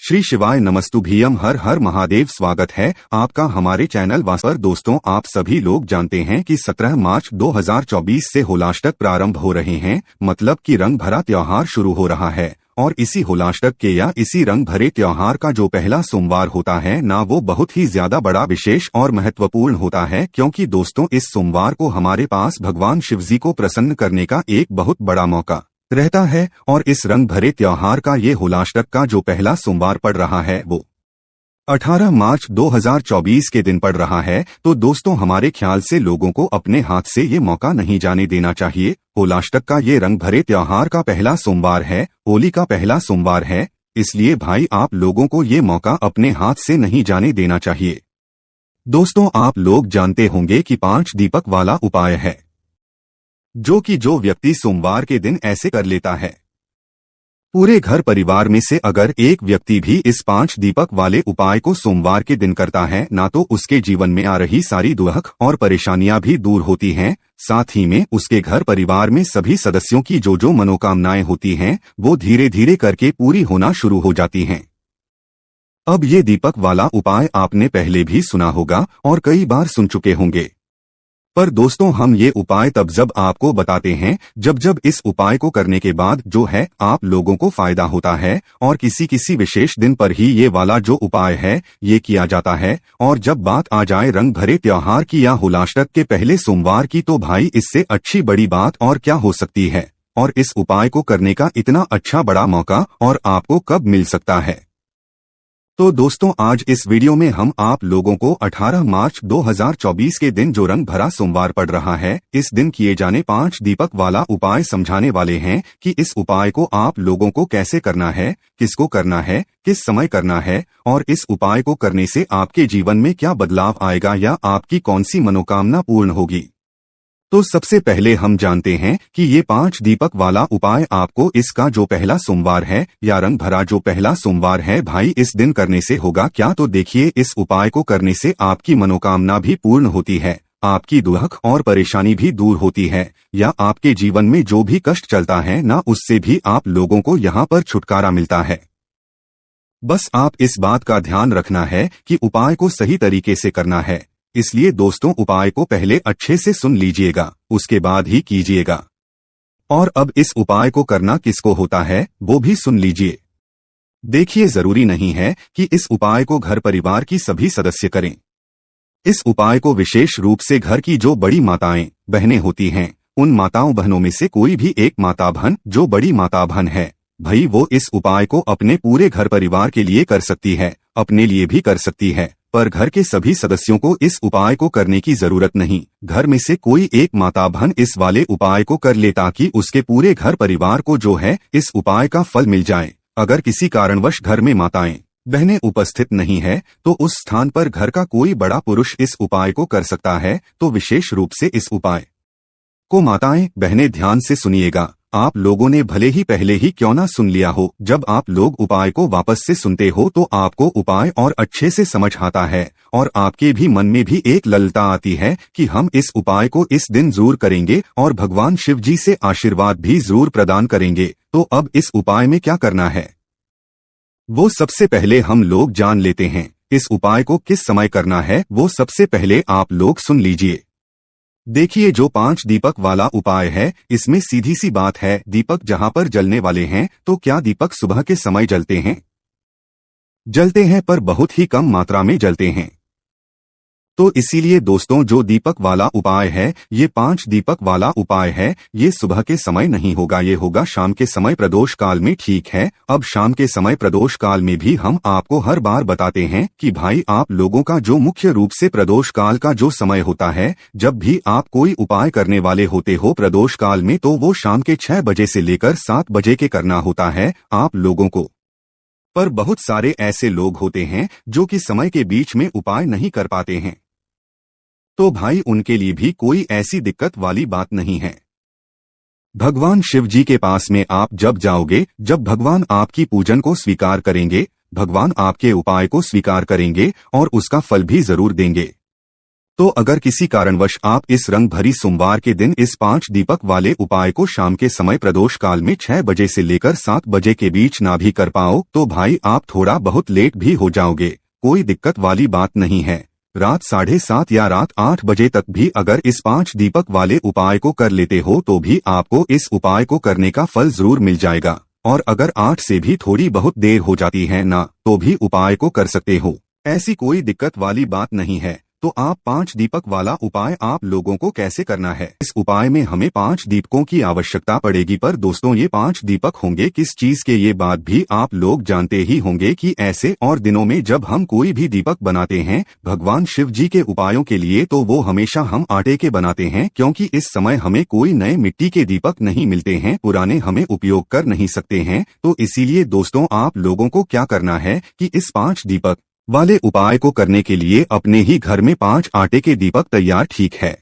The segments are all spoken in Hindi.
श्री शिवाय नमस्तुभ्यम। हर हर महादेव। स्वागत है आपका हमारे चैनल वास पर। दोस्तों, आप सभी लोग जानते हैं कि 17 मार्च 2024 से होलाष्टक प्रारंभ हो रहे हैं, मतलब कि रंग भरा त्योहार शुरू हो रहा है। और इसी होलाष्टक के या इसी रंग भरे त्योहार का जो पहला सोमवार होता है ना, वो बहुत ही ज्यादा बड़ा, विशेष और महत्वपूर्ण होता है, क्योंकि दोस्तों इस सोमवार को हमारे पास भगवान शिवजी को प्रसन्न करने का एक बहुत बड़ा मौका रहता है। और इस रंग भरे त्योहार का ये होलाष्टक का जो पहला सोमवार पड़ रहा है वो 18 मार्च 2024 के दिन पड़ रहा है। तो दोस्तों, हमारे ख्याल से लोगों को अपने हाथ से ये मौका नहीं जाने देना चाहिए। होलाष्टक का ये रंग भरे त्योहार का पहला सोमवार है, होली का पहला सोमवार है, इसलिए भाई आप लोगों को ये मौका अपने हाथ से नहीं जाने देना चाहिए। दोस्तों, आप लोग जानते होंगे कि 5 दीपक वाला उपाय है, जो व्यक्ति सोमवार के दिन ऐसे कर लेता है, पूरे घर परिवार में से अगर एक व्यक्ति भी इस 5 दीपक वाले उपाय को सोमवार के दिन करता है ना, तो उसके जीवन में आ रही सारी दुख और परेशानियां भी दूर होती हैं। साथ ही में उसके घर परिवार में सभी सदस्यों की जो मनोकामनाएं होती हैं वो धीरे धीरे करके पूरी होना शुरू हो जाती हैं। अब ये दीपक वाला उपाय आपने पहले भी सुना होगा और कई बार सुन चुके होंगे, पर दोस्तों हम ये उपाय तब जब आपको बताते हैं जब इस उपाय को करने के बाद जो है आप लोगों को फायदा होता है, और किसी विशेष दिन पर ही ये वाला जो उपाय है ये किया जाता है। और जब बात आ जाए रंग भरे त्योहार की या होलाष्टक के पहले सोमवार की, तो भाई इससे अच्छी बड़ी बात और क्या हो सकती है। और इस उपाय को करने का इतना अच्छा बड़ा मौका और आपको कब मिल सकता है। तो दोस्तों, आज इस वीडियो में हम आप लोगों को 18 मार्च 2024 के दिन जो रंग भरा सोमवार पड़ रहा है, इस दिन किए जाने 5 दीपक वाला उपाय समझाने वाले हैं कि इस उपाय को आप लोगों को कैसे करना है, किसको करना है, किस समय करना है, और इस उपाय को करने से आपके जीवन में क्या बदलाव आएगा या आपकी कौन सी मनोकामना पूर्ण होगी। तो सबसे पहले हम जानते हैं कि ये 5 दीपक वाला उपाय आपको इसका जो पहला सोमवार है या रंग भरा जो पहला सोमवार है भाई इस दिन करने से होगा क्या। तो देखिए, इस उपाय को करने से आपकी मनोकामना भी पूर्ण होती है, आपकी दुख और परेशानी भी दूर होती है, या आपके जीवन में जो भी कष्ट चलता है ना, उससे भी आप लोगों को यहाँ पर छुटकारा मिलता है। बस आप इस बात का ध्यान रखना है कि उपाय को सही तरीके से करना है, इसलिए दोस्तों उपाय को पहले अच्छे से सुन लीजिएगा, उसके बाद ही कीजिएगा। और अब इस उपाय को करना किसको होता है वो भी सुन लीजिए। देखिए, जरूरी नहीं है कि इस उपाय को घर परिवार की सभी सदस्य करें। इस उपाय को विशेष रूप से घर की जो बड़ी माताएं बहनें होती हैं, उन माताओं बहनों में से कोई भी एक माता बहन जो बड़ी माता बहन है भाई, वो इस उपाय को अपने पूरे घर परिवार के लिए कर सकती है, अपने लिए भी कर सकती है, पर घर के सभी सदस्यों को इस उपाय को करने की जरूरत नहीं। घर में से कोई एक माता बहन इस वाले उपाय को कर ले ताकि उसके पूरे घर परिवार को जो है इस उपाय का फल मिल जाए। अगर किसी कारणवश घर में माताएं बहनें उपस्थित नहीं है तो उस स्थान पर घर का कोई बड़ा पुरुष इस उपाय को कर सकता है। तो विशेष रूप से इस उपाय को माताएं बहनें ध्यान से सुनिएगा। आप लोगों ने भले ही पहले ही क्यों ना सुन लिया हो, जब आप लोग उपाय को वापस से सुनते हो तो आपको उपाय और अच्छे से समझ आता है, और आपके भी मन में भी एक ललता आती है कि हम इस उपाय को इस दिन जरूर करेंगे और भगवान शिव जी से आशीर्वाद भी जरूर प्रदान करेंगे। तो अब इस उपाय में क्या करना है वो सबसे पहले हम लोग जान लेते हैं। इस उपाय को किस समय करना है वो सबसे पहले आप लोग सुन लीजिए। देखिए, जो 5 दीपक वाला उपाय है इसमें सीधी सी बात है, दीपक जहां पर जलने वाले हैं तो क्या दीपक सुबह के समय जलते हैं? जलते हैं, पर बहुत ही कम मात्रा में जलते हैं। तो इसीलिए दोस्तों जो दीपक वाला उपाय है, ये 5 दीपक वाला उपाय है, ये सुबह के समय नहीं होगा, ये होगा शाम के समय प्रदोष काल में। ठीक है, अब शाम के समय प्रदोष काल में भी हम आपको हर बार बताते हैं कि भाई आप लोगों का जो मुख्य रूप से प्रदोष काल का जो समय होता है, जब भी आप कोई उपाय करने वाले होते हो प्रदोष काल में, तो वो शाम के 6 बजे से लेकर 7 बजे के करना होता है आप लोगों को। पर बहुत सारे ऐसे लोग होते हैं जो कि समय के बीच में उपाय नहीं कर पाते हैं, तो भाई उनके लिए भी कोई ऐसी दिक्कत वाली बात नहीं है। भगवान शिव जी के पास में आप जब जाओगे, जब भगवान आपकी पूजन को स्वीकार करेंगे, भगवान आपके उपाय को स्वीकार करेंगे और उसका फल भी जरूर देंगे। तो अगर किसी कारणवश आप इस रंग भरी सोमवार के दिन इस 5 दीपक वाले उपाय को शाम के समय प्रदोष काल में 6 बजे से लेकर 7 बजे के बीच ना भी कर पाओ तो भाई आप थोड़ा बहुत लेट भी हो जाओगे, कोई दिक्कत वाली बात नहीं है। रात 7:30 या रात 8 बजे तक भी अगर इस 5 दीपक वाले उपाय को कर लेते हो तो भी आपको इस उपाय को करने का फल जरूर मिल जाएगा। और अगर 8 से भी थोड़ी बहुत देर हो जाती है ना तो भी उपाय को कर सकते हो, ऐसी कोई दिक्कत वाली बात नहीं है। तो आप 5 दीपक वाला उपाय आप लोगों को कैसे करना है? इस उपाय में हमें 5 दीपकों की आवश्यकता पड़ेगी, पर दोस्तों ये 5 दीपक होंगे किस चीज के, ये बात भी आप लोग जानते ही होंगे कि ऐसे और दिनों में जब हम कोई भी दीपक बनाते हैं भगवान शिव जी के उपायों के लिए तो वो हमेशा हम आटे के बनाते हैं, क्योंकि इस समय हमें कोई नए मिट्टी के दीपक नहीं मिलते हैं, पुराने हमें उपयोग कर नहीं सकते हैं। तो इसीलिए दोस्तों आप लोगों को क्या करना है कि इस 5 दीपक वाले उपाय को करने के लिए अपने ही घर में 5 आटे के दीपक तैयार, ठीक है।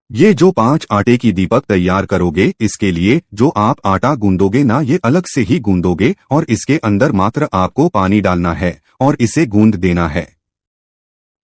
ये जो 5 आटे की दीपक तैयार करोगे इसके लिए जो आप आटा गूंदोगे ना ये अलग से ही गूंदोगे और इसके अंदर मात्र आपको पानी डालना है और इसे गूंद देना है।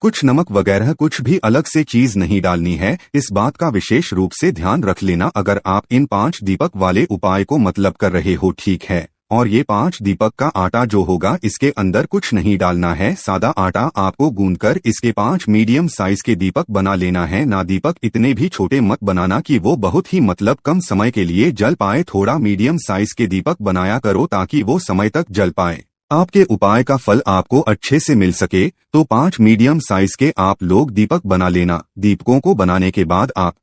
कुछ नमक वगैरह कुछ भी अलग से चीज नहीं डालनी है, इस बात का विशेष रूप से ध्यान रख लेना अगर आप इन 5 दीपक वाले उपाय को मतलब कर रहे हो, ठीक है। और ये 5 दीपक का आटा जो होगा इसके अंदर कुछ नहीं डालना है, सादा आटा आपको गूंदकर इसके 5 मीडियम साइज के दीपक बना लेना है ना। दीपक इतने भी छोटे मत बनाना कि वो बहुत ही मतलब कम समय के लिए जल पाए, थोड़ा मीडियम साइज के दीपक बनाया करो ताकि वो समय तक जल पाए, आपके उपाय का फल आपको अच्छे से मिल सके। तो 5 मीडियम साइज के आप लोग दीपक बना लेना। दीपकों को बनाने के बाद आप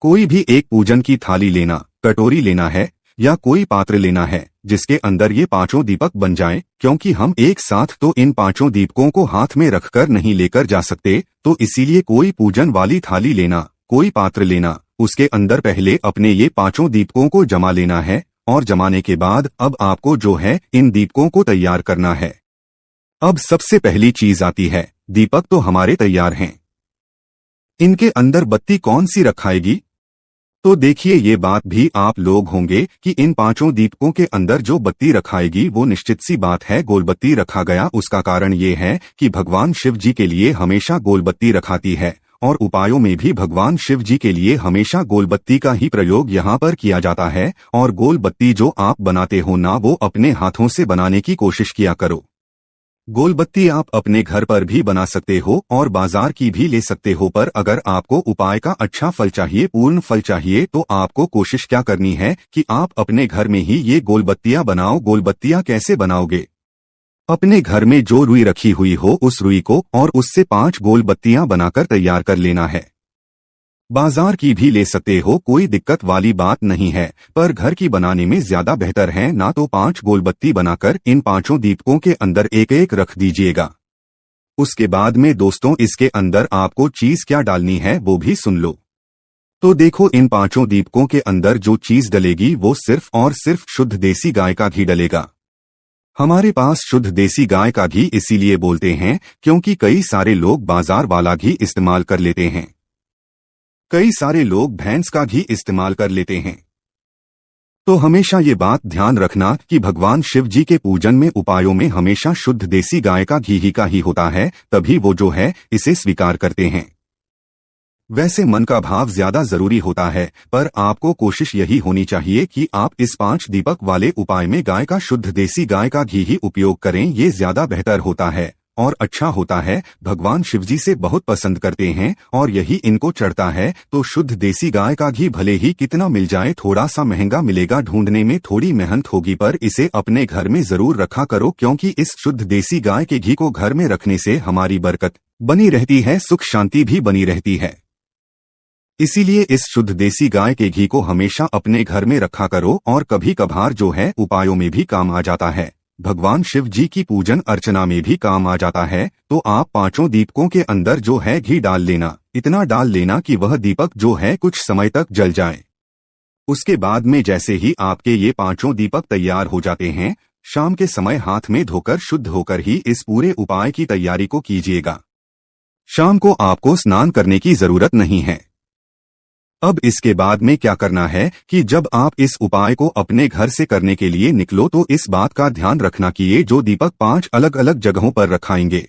कोई भी एक पूजन की थाली लेना, कटोरी लेना है या कोई पात्र लेना है जिसके अंदर ये 5 दीपक बन जाएं, क्योंकि हम एक साथ तो इन 5 दीपकों को हाथ में रखकर नहीं लेकर जा सकते, तो इसीलिए कोई पूजन वाली थाली लेना, कोई पात्र लेना, उसके अंदर पहले अपने ये 5 दीपकों को जमा लेना है और जमाने के बाद अब आपको जो है इन दीपकों को तैयार करना है। अब सबसे पहली चीज आती है, दीपक तो हमारे तैयार हैं, इनके अंदर बत्ती कौन सी रखाएगी? तो देखिए ये बात भी आप लोग होंगे कि इन 5 दीपकों के अंदर जो बत्ती रखाएगी वो निश्चित सी बात है गोल बत्ती रखा गया। उसका कारण ये है कि भगवान शिव जी के लिए हमेशा गोल बत्ती रखाती है और उपायों में भी भगवान शिव जी के लिए हमेशा गोल बत्ती का ही प्रयोग यहाँ पर किया जाता है। और गोल बत्ती जो आप बनाते हो ना वो अपने हाथों से बनाने की कोशिश किया करो। गोल बत्ती आप अपने घर पर भी बना सकते हो और बाजार की भी ले सकते हो, पर अगर आपको उपाय का अच्छा फल चाहिए, पूर्ण फल चाहिए, तो आपको कोशिश क्या करनी है कि आप अपने घर में ही ये गोल बत्तियां बनाओ। गोल बत्तियां कैसे बनाओगे? अपने घर में जो रुई रखी हुई हो उस रुई को और उससे 5 गोल बत्तियां बनाकर तैयार कर लेना है। बाजार की भी ले सकते हो, कोई दिक्कत वाली बात नहीं है, पर घर की बनाने में ज्यादा बेहतर है ना। तो 5 गोल बत्ती बनाकर इन 5 दीपकों के अंदर एक एक रख दीजिएगा। उसके बाद में दोस्तों इसके अंदर आपको चीज क्या डालनी है वो भी सुन लो। तो देखो इन 5 दीपकों के अंदर जो चीज डलेगी वो सिर्फ और सिर्फ शुद्ध देसी गाय का घी डलेगा। हमारे पास शुद्ध देसी गाय का घी इसीलिए बोलते हैं क्योंकि कई सारे लोग बाजार वाला घी इस्तेमाल कर लेते हैं, कई सारे लोग भैंस का घी इस्तेमाल कर लेते हैं। तो हमेशा ये बात ध्यान रखना कि भगवान शिव जी के पूजन में उपायों में हमेशा शुद्ध देसी गाय का घी होता है, तभी वो जो है इसे स्वीकार करते हैं। वैसे मन का भाव ज्यादा जरूरी होता है, पर आपको कोशिश यही होनी चाहिए कि आप इस 5 दीपक वाले उपाय में गाय का शुद्ध देसी गाय का घी ही उपयोग करें, ये ज्यादा बेहतर होता है और अच्छा होता है। भगवान शिवजी से बहुत पसंद करते हैं और यही इनको चढ़ता है। तो शुद्ध देसी गाय का घी भले ही कितना मिल जाए, थोड़ा सा महंगा मिलेगा, ढूंढने में थोड़ी मेहनत होगी, पर इसे अपने घर में जरूर रखा करो, क्योंकि इस शुद्ध देसी गाय के घी को घर में रखने से हमारी बरकत बनी रहती है, सुख शांति भी बनी रहती है। इसीलिए इस शुद्ध देसी गाय के घी को हमेशा अपने घर में रखा करो और कभी कभार जो है उपायों में भी काम आ जाता है, भगवान शिव जी की पूजन अर्चना में भी काम आ जाता है। तो आप 5 दीपकों के अंदर जो है घी डाल लेना, इतना डाल लेना कि वह दीपक जो है कुछ समय तक जल जाए। उसके बाद में जैसे ही आपके ये 5 दीपक तैयार हो जाते हैं, शाम के समय हाथ में धोकर शुद्ध होकर ही इस पूरे उपाय की तैयारी को कीजिएगा। शाम को आपको स्नान करने की जरूरत नहीं है। अब इसके बाद में क्या करना है कि जब आप इस उपाय को अपने घर से करने के लिए निकलो तो इस बात का ध्यान रखना कि ये जो दीपक 5 अलग अलग जगहों पर रखाएंगे,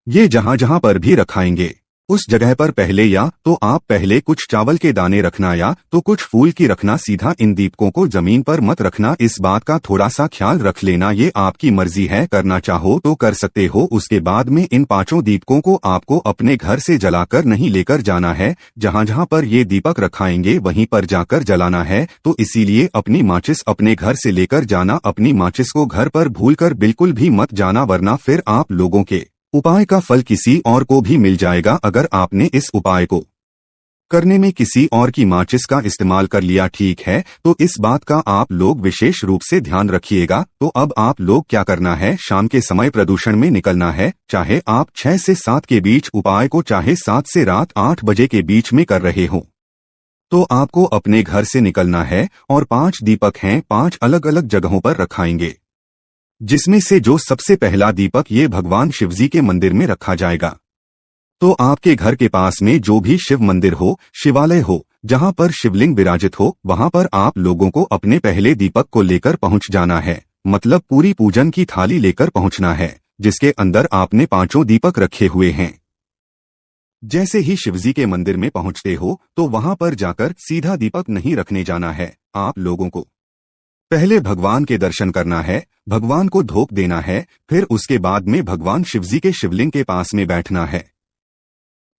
ये जहां जहां पर भी रखाएंगे उस जगह पर पहले या तो आप पहले कुछ चावल के दाने रखना या तो कुछ फूल की रखना। सीधा इन दीपकों को जमीन पर मत रखना, इस बात का थोड़ा सा ख्याल रख लेना। ये आपकी मर्जी है, करना चाहो तो कर सकते हो। उसके बाद में इन 5 दीपकों को आपको अपने घर से जलाकर नहीं लेकर जाना है, जहाँ जहाँ पर ये दीपक रखाएंगे वहीं पर जाकर जलाना है। तो इसीलिए अपनी माचिस अपने घर से लेकर जाना। अपनी माचिस को घर पर भूलकर बिल्कुल भी मत जाना, वरना फिर आप लोगों के उपाय का फल किसी और को भी मिल जाएगा। अगर आपने इस उपाय को करने में किसी और की माचिस का इस्तेमाल कर लिया, ठीक है, तो इस बात का आप लोग विशेष रूप से ध्यान रखिएगा। तो अब आप लोग क्या करना है, शाम के समय प्रदूषण में निकलना है। चाहे आप 6 से 7 के बीच उपाय को, चाहे 7 से रात 8 बजे के बीच में कर रहे हो, तो आपको अपने घर से निकलना है और 5 दीपक हैं, 5 अलग अलग जगहों पर रखाएंगे, जिसमें से जो सबसे पहला दीपक ये भगवान शिवजी के मंदिर में रखा जाएगा। तो आपके घर के पास में जो भी शिव मंदिर हो, शिवालय हो, जहां पर शिवलिंग विराजित हो, वहां पर आप लोगों को अपने पहले दीपक को लेकर पहुंच जाना है। मतलब पूरी पूजन की थाली लेकर पहुंचना है, जिसके अंदर आपने 5 दीपक रखे हुए हैं। जैसे ही शिवजी के मंदिर में पहुंचते हो तो वहां पर जाकर सीधा दीपक नहीं रखने जाना है। आप लोगों को पहले भगवान के दर्शन करना है, भगवान को धूप देना है, फिर उसके बाद में भगवान शिवजी के शिवलिंग के पास में बैठना है।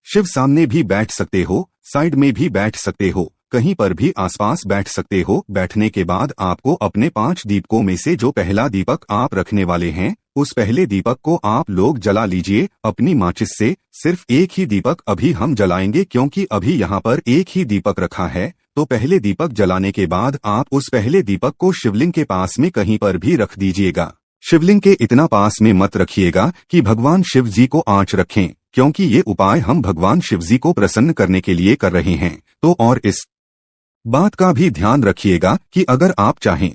शिव सामने भी बैठ सकते हो, साइड में भी बैठ सकते हो, कहीं पर भी आसपास बैठ सकते हो। बैठने के बाद आपको अपने 5 दीपकों में से जो पहला दीपक आप रखने वाले हैं, उस पहले दीपक को आप लोग जला लीजिए अपनी माचिस से। सिर्फ एक ही दीपक अभी हम जलाएंगे, क्योंकि अभी यहाँ पर एक ही दीपक रखा है। तो पहले दीपक जलाने के बाद आप उस पहले दीपक को शिवलिंग के पास में कहीं पर भी रख दीजिएगा। शिवलिंग के इतना पास में मत रखिएगा कि भगवान शिव जी को आंच रखें, क्योंकि ये उपाय हम भगवान शिव जी को प्रसन्न करने के लिए कर रहे हैं। तो और इस बात का भी ध्यान रखिएगा कि अगर आप चाहें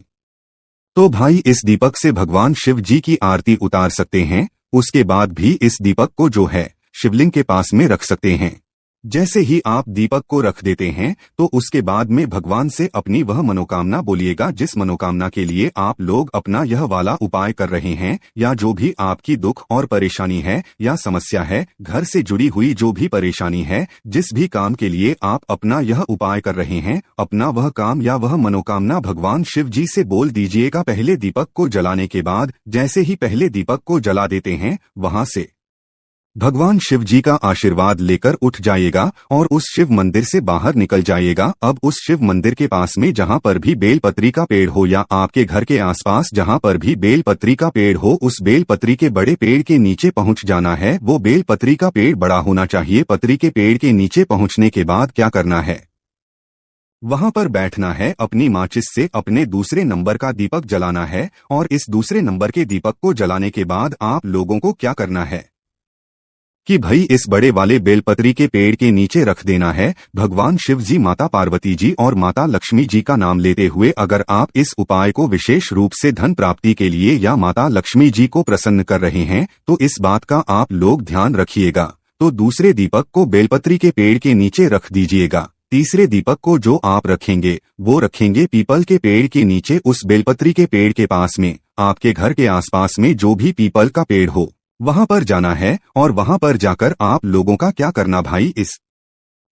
तो भाई इस दीपक से भगवान शिव जी की आरती उतार सकते हैं। उसके बाद भी इस दीपक को जो है शिवलिंग के पास में रख सकते हैं। जैसे ही आप दीपक को रख देते हैं तो उसके बाद में भगवान से अपनी वह मनोकामना बोलिएगा, जिस मनोकामना के लिए आप लोग अपना यह वाला उपाय कर रहे हैं, या जो भी आपकी दुख और परेशानी है या समस्या है, घर से जुड़ी हुई जो भी परेशानी है, जिस भी काम के लिए आप अपना यह उपाय कर रहे हैं, अपना वह काम या वह मनोकामना भगवान शिव जी से बोल दीजिएगा। पहले दीपक को जलाने के बाद जैसे ही पहले दीपक को जला देते हैं, वहां से भगवान शिव जी का आशीर्वाद लेकर उठ जाइएगा और उस शिव मंदिर से बाहर निकल जाइएगा। अब उस शिव मंदिर के पास में जहां पर भी बेलपत्री का पेड़ हो या आपके घर के आसपास जहां पर भी बेलपत्री का पेड़ हो, उस बेलपत्री के बड़े पेड़ के नीचे पहुंच जाना है। वो बेलपत्री का पेड़ बड़ा होना चाहिए। पत्री के पेड़ के नीचे पहुंचने के बाद क्या करना है, वहां पर बैठना है। अपनी माचिस से अपने दूसरे नंबर का दीपक जलाना है और इस दूसरे नंबर के दीपक को जलाने के बाद आप लोगों को क्या करना है कि भाई इस बड़े वाले बेलपत्री के पेड़ के नीचे रख देना है भगवान शिव जी, माता पार्वती जी और माता लक्ष्मी जी का नाम लेते हुए। अगर आप इस उपाय को विशेष रूप से धन प्राप्ति के लिए या माता लक्ष्मी जी को प्रसन्न कर रहे हैं, तो इस बात का आप लोग ध्यान रखिएगा। तो दूसरे दीपक को बेलपत्री के पेड़ के नीचे रख दीजिएगा। तीसरे दीपक को जो आप रखेंगे वो रखेंगे पीपल के पेड़ के नीचे, उस बेलपत्री के पेड़ के पास में। आपके घर के आसपास में जो भी पीपल का पेड़ हो वहां पर जाना है और वहां पर जाकर आप लोगों का क्या करना भाई, इस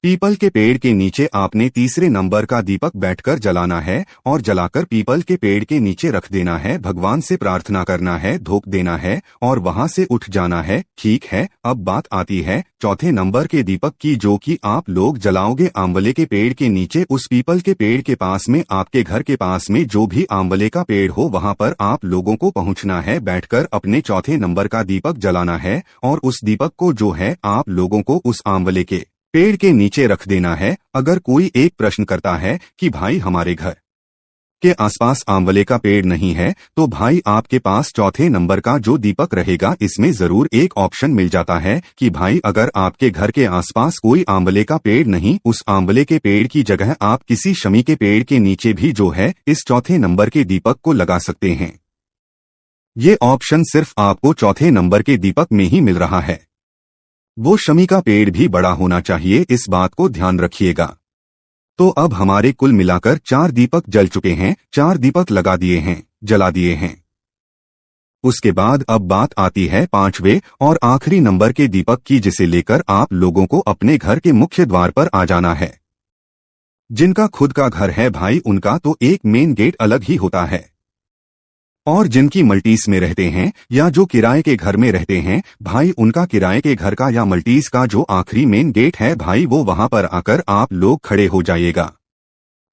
पीपल के पेड़ के नीचे आपने तीसरे नंबर का दीपक बैठकर जलाना है और जलाकर पीपल के पेड़ के नीचे रख देना है। भगवान से प्रार्थना करना है, धूप देना है और वहां से उठ जाना है। ठीक है, अब बात आती है चौथे नंबर के दीपक की, जो कि आप लोग जलाओगे आंवले के पेड़ के नीचे। उस पीपल के पेड़ के पास में आपके घर के पास में जो भी आंवले का पेड़ हो वहां पर आप लोगों को पहुंचना है। बैठकर अपने चौथे नंबर का दीपक जलाना है और उस दीपक को जो है आप लोगों को उस आंवले के पेड़ के नीचे रख देना है। अगर कोई एक प्रश्न करता है कि भाई हमारे घर के आसपास आंवले का पेड़ नहीं है, तो भाई आपके पास चौथे नंबर का जो दीपक रहेगा इसमें जरूर एक ऑप्शन मिल जाता है कि भाई अगर आपके घर के आसपास कोई आंवले का पेड़ नहीं, उस आंवले के पेड़ की जगह आप किसी शमी के पेड़ के नीचे भी जो है इस चौथे नंबर के दीपक को लगा सकते हैं। ये ऑप्शन सिर्फ आपको चौथे नंबर के दीपक में ही मिल रहा है। वो शमी का पेड़ भी बड़ा होना चाहिए, इस बात को ध्यान रखिएगा। तो अब हमारे कुल मिलाकर 4 दीपक जल चुके हैं, 4 दीपक लगा दिए हैं, जला दिए हैं। उसके बाद अब बात आती है पांचवे और आखिरी नंबर के दीपक की, जिसे लेकर आप लोगों को अपने घर के मुख्य द्वार पर आ जाना है। जिनका खुद का घर है भाई, उनका तो एक मेन गेट अलग ही होता है, और जिनकी मल्टीस में रहते हैं या जो किराए के घर में रहते हैं भाई, उनका किराए के घर का या मल्टीस का जो आखिरी मेन गेट है भाई, वो वहां पर आकर आप लोग खड़े हो जाइएगा।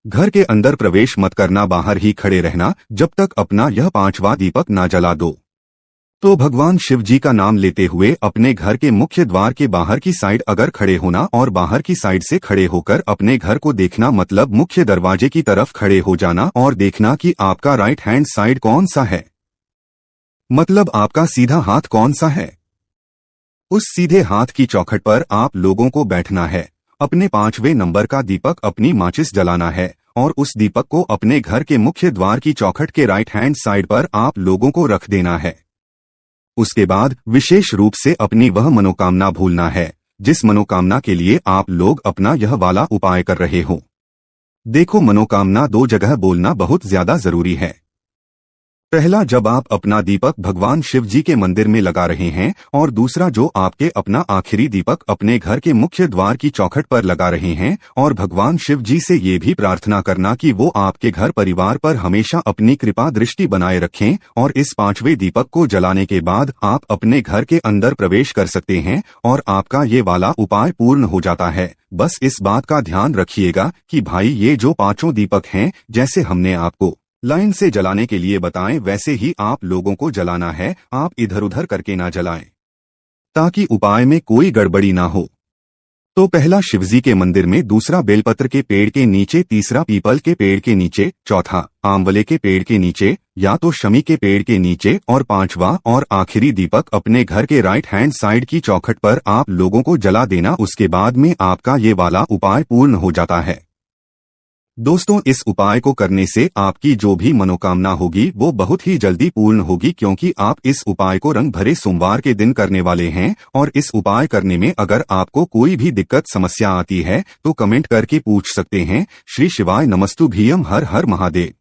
घर के अंदर प्रवेश मत करना, बाहर ही खड़े रहना जब तक अपना यह पांचवा दीपक ना जला दो। तो भगवान शिव जी का नाम लेते हुए अपने घर के मुख्य द्वार के बाहर की साइड अगर खड़े होना और बाहर की साइड से खड़े होकर अपने घर को देखना, मतलब मुख्य दरवाजे की तरफ खड़े हो जाना और देखना कि आपका राइट हैंड साइड कौन सा है, मतलब आपका सीधा हाथ कौन सा है। उस सीधे हाथ की चौखट पर आप लोगों को बैठना है, अपने पांचवें नंबर का दीपक अपनी माचिस जलाना है और उस दीपक को अपने घर के मुख्य द्वार की चौखट के राइट हैंड साइड पर आप लोगों को रख देना है। उसके बाद विशेष रूप से अपनी वह मनोकामना भूलना है जिस मनोकामना के लिए आप लोग अपना यह वाला उपाय कर रहे हो। देखो, मनोकामना दो जगह बोलना बहुत ज्यादा जरूरी है। पहला, जब आप अपना दीपक भगवान शिव जी के मंदिर में लगा रहे हैं, और दूसरा जो आपके अपना आखिरी दीपक अपने घर के मुख्य द्वार की चौखट पर लगा रहे हैं, और भगवान शिव जी से ये भी प्रार्थना करना कि वो आपके घर परिवार पर हमेशा अपनी कृपा दृष्टि बनाए रखें। और इस पांचवें दीपक को जलाने के बाद आप अपने घर के अंदर प्रवेश कर सकते हैं और आपका ये वाला उपाय पूर्ण हो जाता है। बस इस बात का ध्यान रखिएगा कि भाई ये जो पांचों दीपक हैं, जैसे हमने आपको लाइन से जलाने के लिए बताएं वैसे ही आप लोगों को जलाना है, आप इधर उधर करके ना जलाएं ताकि उपाय में कोई गड़बड़ी ना हो। तो पहला शिवजी के मंदिर में, दूसरा बेलपत्र के पेड़ के नीचे, तीसरा पीपल के पेड़ के नीचे, चौथा आंवले के पेड़ के नीचे या तो शमी के पेड़ के नीचे, और पांचवा और आखिरी दीपक अपने घर के राइट हैंड साइड की चौखट पर आप लोगों को जला देना। उसके बाद में आपका ये वाला उपाय पूर्ण हो जाता है। दोस्तों, इस उपाय को करने से आपकी जो भी मनोकामना होगी वो बहुत ही जल्दी पूर्ण होगी, क्योंकि आप इस उपाय को रंग भरे सोमवार के दिन करने वाले हैं। और इस उपाय करने में अगर आपको कोई भी दिक्कत समस्या आती है तो कमेंट करके पूछ सकते हैं। श्री शिवाय नमस्तुभ्यम। हर हर महादेव।